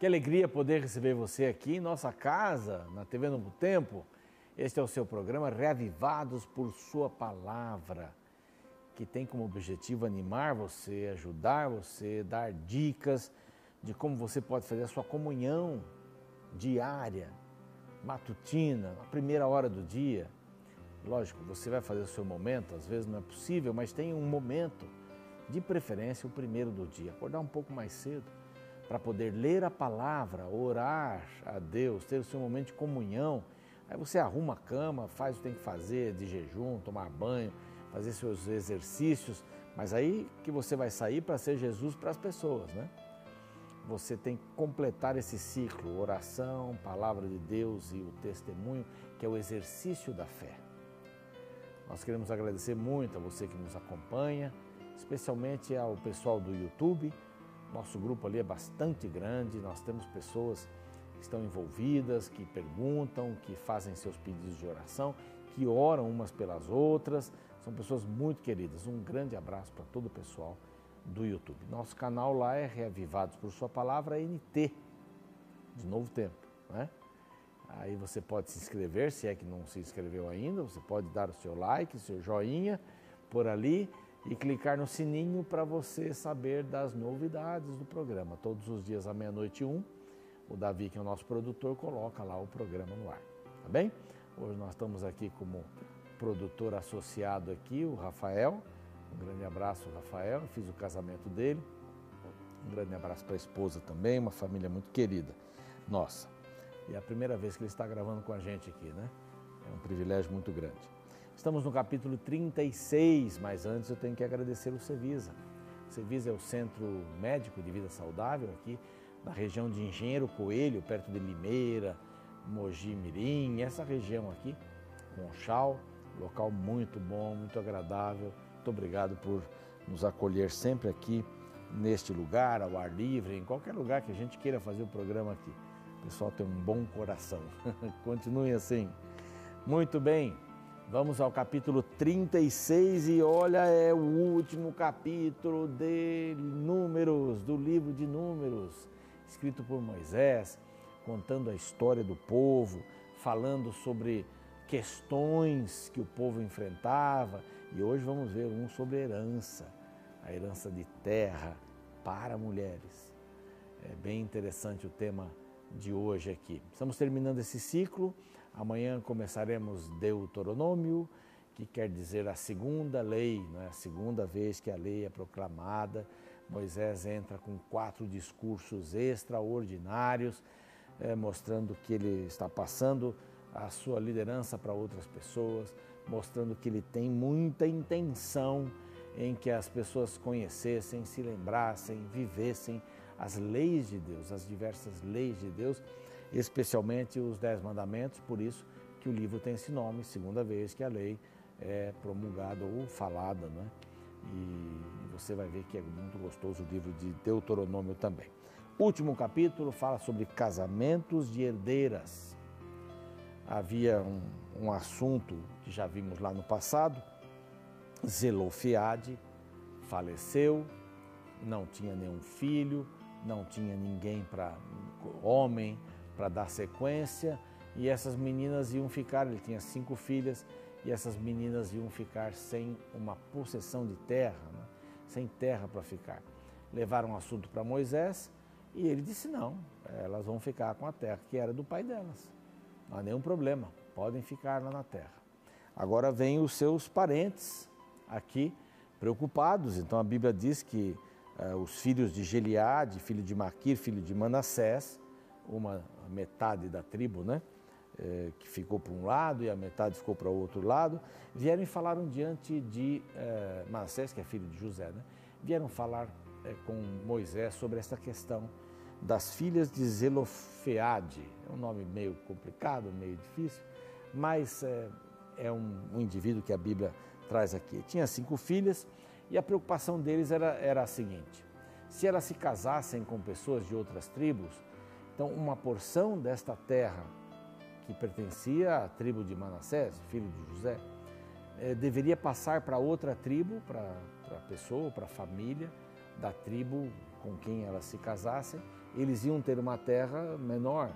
Que alegria poder receber você aqui em nossa casa, na TV Novo Tempo. Este é o seu programa Reavivados por Sua Palavra, que tem como objetivo animar você, ajudar você, dar dicas de como você pode fazer a sua comunhão diária, matutina, na primeira hora do dia. Lógico, você vai fazer o seu momento, às vezes não é possível, mas tem um momento, de preferência o primeiro do dia, acordar um pouco mais cedo, para poder ler a palavra, orar a Deus, ter o seu momento de comunhão. Aí você arruma a cama, faz o que tem que fazer de jejum, tomar banho, fazer seus exercícios, mas aí que você vai sair para ser Jesus para as pessoas, né? Você tem que completar esse ciclo, oração, palavra de Deus e o testemunho, que é o exercício da fé. Nós queremos agradecer muito a você que nos acompanha, especialmente ao pessoal do YouTube. Nosso grupo ali é bastante grande, nós temos pessoas que estão envolvidas, que perguntam, que fazem seus pedidos de oração, que oram umas pelas outras. São pessoas muito queridas. Um grande abraço para todo o pessoal do YouTube. Nosso canal lá é Reavivados por Sua Palavra NT, de Novo Tempo, né? Aí você pode se inscrever, se é que não se inscreveu ainda, você pode dar o seu like, o seu joinha por ali e clicar no sininho para você saber das novidades do programa. Todos os dias à meia-noite o Davi, que é o nosso produtor, coloca lá o programa no ar, tá bem? Hoje nós estamos aqui como produtor associado aqui, o Rafael. Um grande abraço, Rafael, eu fiz o casamento dele. Um grande abraço para a esposa também, uma família muito querida nossa. E é a primeira vez que ele está gravando com a gente aqui, né? É um privilégio muito grande. Estamos no capítulo 36, mas antes eu tenho que agradecer o Cevisa. O Cevisa é o Centro Médico de Vida Saudável aqui na região de Engenheiro Coelho, perto de Limeira, Mogi Mirim, essa região aqui, Conchal, local muito bom, muito agradável. Muito obrigado por nos acolher sempre aqui neste lugar, ao ar livre, em qualquer lugar que a gente queira fazer o programa aqui. O pessoal tem um bom coração. Continuem assim. Muito bem, vamos ao capítulo 36 e olha, é o último capítulo de Números, do livro de Números, escrito por Moisés, contando a história do povo, falando sobre questões que o povo enfrentava. E hoje vamos ver um sobre herança, a herança de terra para mulheres. É bem interessante o tema de hoje aqui. Estamos terminando esse ciclo, amanhã começaremos Deuteronômio, que quer dizer a segunda lei, não é? A segunda vez que a lei é proclamada. Moisés entra com 4 discursos extraordinários, mostrando que ele está passando a sua liderança para outras pessoas, mostrando que ele tem muita intenção em que as pessoas conhecessem, se lembrassem, vivessem as leis de Deus, as diversas leis de Deus, especialmente os 10 mandamentos, por isso que o livro tem esse nome, segunda vez que a lei é promulgada ou falada, né? E você vai ver que é muito gostoso o livro de Deuteronômio também. Último capítulo fala sobre casamentos de herdeiras. Havia um assunto que já vimos lá no passado, Zelofeade faleceu, não tinha nenhum filho, não tinha ninguém homem para dar sequência, e essas meninas iam ficar, ele tinha 5 filhas, e essas meninas iam ficar sem uma possessão de terra, né? Sem terra para ficar. Levaram o assunto para Moisés e ele disse não, elas vão ficar com a terra que era do pai delas. Não há nenhum problema, podem ficar lá na terra. Agora vêm os seus parentes aqui preocupados. Então a Bíblia diz que os filhos de Gileade, filho de Maquir, filho de Manassés, uma metade da tribo, né, que ficou para um lado e a metade ficou para o outro lado, vieram e falaram diante de Manassés, que é filho de José, né, vieram falar com Moisés sobre essa questão das filhas de Zelofeade. É um nome meio complicado, meio difícil, mas é um indivíduo que a Bíblia traz aqui. Tinha 5 filhas e a preocupação deles era a seguinte: se elas se casassem com pessoas de outras tribos, então uma porção desta terra que pertencia à tribo de Manassés, filho de José, deveria passar para outra tribo, para a pessoa, para a família da tribo com quem elas se casassem, eles iam ter uma terra menor.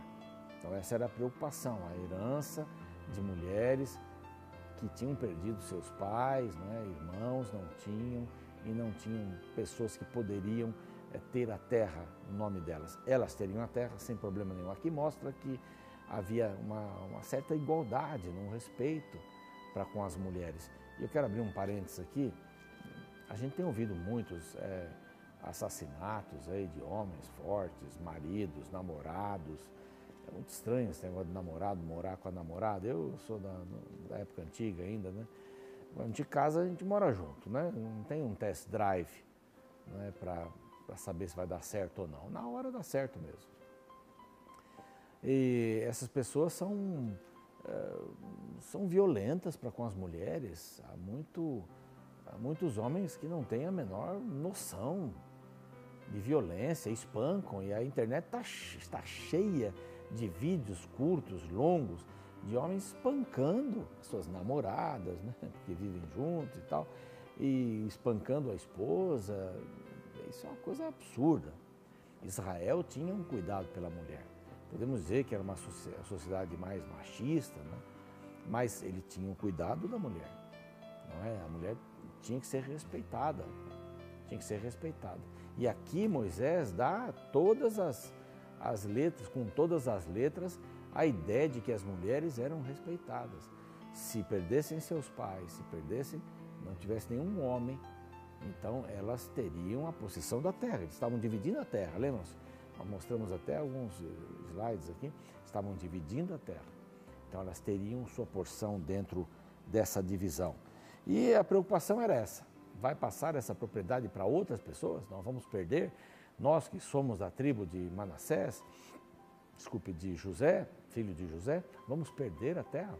Então essa era a preocupação, a herança de mulheres que tinham perdido seus pais, né, irmãos, não tinham, e não tinham pessoas que poderiam ter a terra no nome delas. Elas teriam a terra sem problema nenhum. Aqui mostra que havia uma certa igualdade, um respeito para com as mulheres. E eu quero abrir um parênteses aqui. A gente tem ouvido muitos assassinatos aí de homens fortes, maridos, namorados. É muito estranho esse negócio de namorado morar com a namorada. Eu sou da época antiga ainda, né? Quando a gente casa, a gente mora junto, né? Não tem um test drive, né, para saber se vai dar certo ou não. Na hora dá certo mesmo. E essas pessoas são violentas para com as mulheres. Há muitos homens que não têm a menor noção de violência, espancam, e a internet está cheia de vídeos curtos, longos, de homens espancando suas namoradas, né, porque vivem juntos e tal, e espancando a esposa. Isso é uma coisa absurda. Israel tinha um cuidado pela mulher. Podemos dizer que era uma sociedade mais machista, né? Mas ele tinha um cuidado da mulher. Não é? A mulher tinha que ser respeitada. Tinha que ser respeitada. E aqui Moisés dá todas as letras, com todas as letras, a ideia de que as mulheres eram respeitadas. Se perdessem seus pais, se perdessem, não tivesse nenhum homem, então elas teriam a possessão da terra. Eles estavam dividindo a terra, lembram-se? Nós mostramos até alguns slides aqui, estavam dividindo a terra. Então elas teriam sua porção dentro dessa divisão. E a preocupação era essa: vai passar essa propriedade para outras pessoas? Nós vamos perder? Nós que somos da tribo de Manassés, de José, filho de José, vamos perder a terra?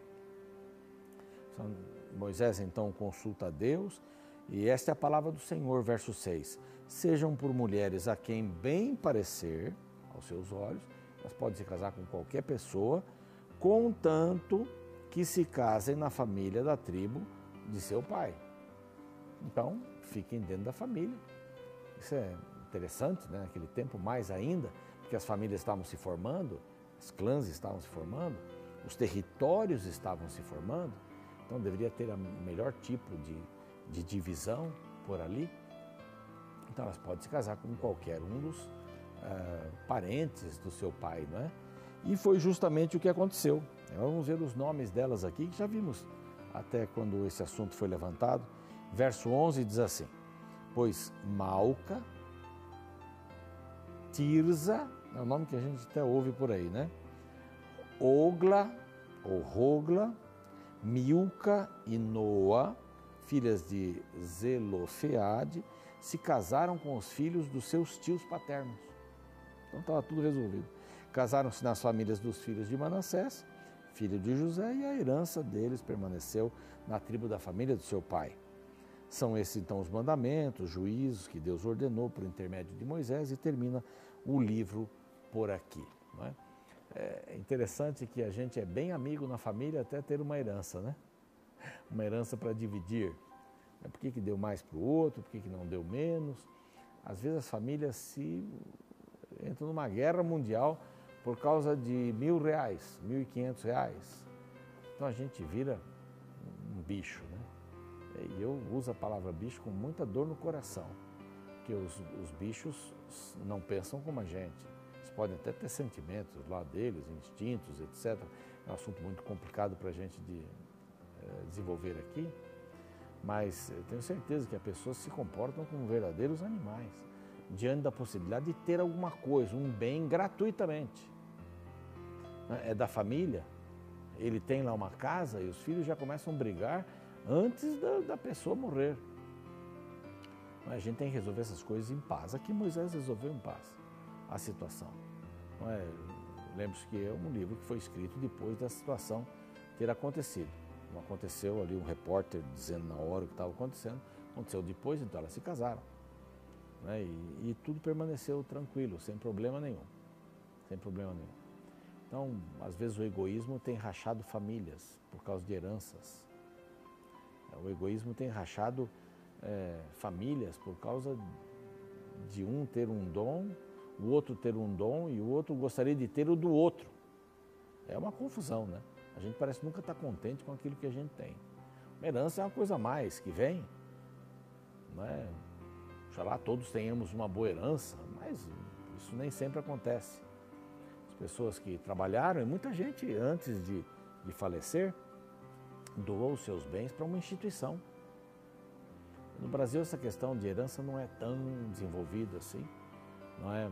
Moisés então consulta a Deus, e esta é a palavra do Senhor, verso 6. Sejam por mulheres a quem bem parecer, aos seus olhos, elas podem se casar com qualquer pessoa, contanto que se casem na família da tribo de seu pai. Então, fiquem dentro da família. Isso é interessante, né? Naquele tempo mais ainda, porque as famílias estavam se formando, os clãs estavam se formando, os territórios estavam se formando, então deveria ter o melhor tipo de divisão por ali. Então elas podem se casar com qualquer um dos parentes do seu pai, não é? E foi justamente o que aconteceu. Vamos ver os nomes delas aqui, que já vimos até quando esse assunto foi levantado. Verso 11 diz assim: pois Malca, Tirza, é o nome que a gente até ouve por aí, né? Ogla, ou Rogla, Milca e Noa, filhas de Zelofeade, se casaram com os filhos dos seus tios paternos. Então estava tudo resolvido. Casaram-se nas famílias dos filhos de Manassés, filho de José, e a herança deles permaneceu na tribo da família do seu pai. São esses então os mandamentos, juízos que Deus ordenou por intermédio de Moisés, e termina o livro por aqui. Não é? É interessante que a gente é bem amigo na família até ter uma herança, né? Uma herança para dividir. Por que deu mais para o outro, por que não deu menos? Às vezes as famílias entram numa guerra mundial por causa de R$1.000, R$1.500. Então a gente vira um bicho, né? E eu uso a palavra bicho com muita dor no coração, porque os bichos não pensam como a gente. Eles podem até ter sentimentos lá deles, instintos, etc. É um assunto muito complicado para a gente desenvolver aqui, mas eu tenho certeza que as pessoas se comportam como verdadeiros animais, diante da possibilidade de ter alguma coisa, um bem gratuitamente. É da família, ele tem lá uma casa e os filhos já começam a brigar antes da pessoa morrer. Mas a gente tem que resolver essas coisas em paz. Aqui Moisés resolveu em paz a situação. Lembre-se que é um livro que foi escrito depois da situação ter acontecido. Não aconteceu ali um repórter dizendo na hora o que estava acontecendo, aconteceu depois, então elas se casaram. Né? E tudo permaneceu tranquilo, sem problema nenhum. Sem problema nenhum. Então, às vezes o egoísmo tem rachado famílias por causa de heranças. O egoísmo tem rachado famílias por causa de um ter um dom, o outro ter um dom e o outro gostaria de ter o do outro. É uma confusão, né? A gente parece nunca estar contente com aquilo que a gente tem. Uma herança é uma coisa a mais que vem, não é? Oxalá todos tenhamos uma boa herança, mas isso nem sempre acontece. As pessoas que trabalharam, e muita gente antes de falecer, doou os seus bens para uma instituição. No Brasil essa questão de herança não é tão desenvolvida assim, não é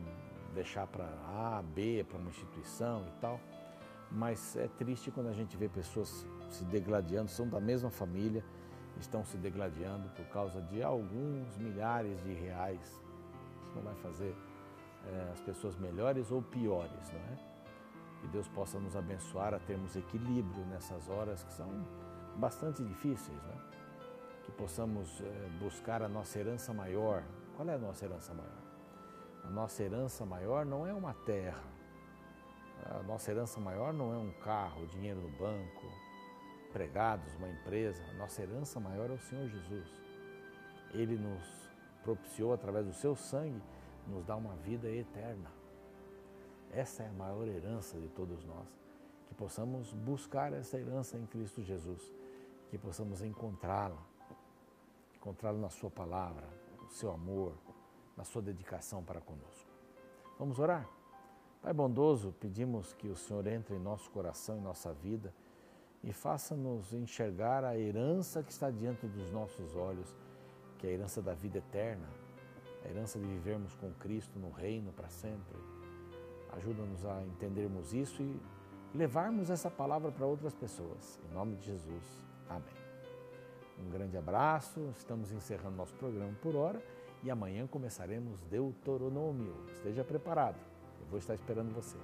deixar para A, B, para uma instituição e tal, mas é triste quando a gente vê pessoas se degladiando, são da mesma família, estão se degladiando por causa de alguns milhares de reais. Isso não vai fazer as pessoas melhores ou piores, não é? Que Deus possa nos abençoar a termos equilíbrio nessas horas que são bastante difíceis, né? Que possamos buscar a nossa herança maior. Qual é a nossa herança maior? A nossa herança maior não é uma terra. A nossa herança maior não é um carro, dinheiro no banco, empregados, uma empresa. A nossa herança maior é o Senhor Jesus. Ele nos propiciou, através do seu sangue, nos dar uma vida eterna. Essa é a maior herança de todos nós. Que possamos buscar essa herança em Cristo Jesus. Que possamos encontrá-la na sua palavra, no seu amor, na sua dedicação para conosco. Vamos orar? Pai bondoso, pedimos que o Senhor entre em nosso coração, em nossa vida e faça-nos enxergar a herança que está diante dos nossos olhos, que é a herança da vida eterna, a herança de vivermos com Cristo no reino para sempre. Ajuda-nos a entendermos isso e levarmos essa palavra para outras pessoas. Em nome de Jesus. Amém. Um grande abraço, estamos encerrando nosso programa por hora e amanhã começaremos Deuteronômio. Esteja preparado, eu vou estar esperando você.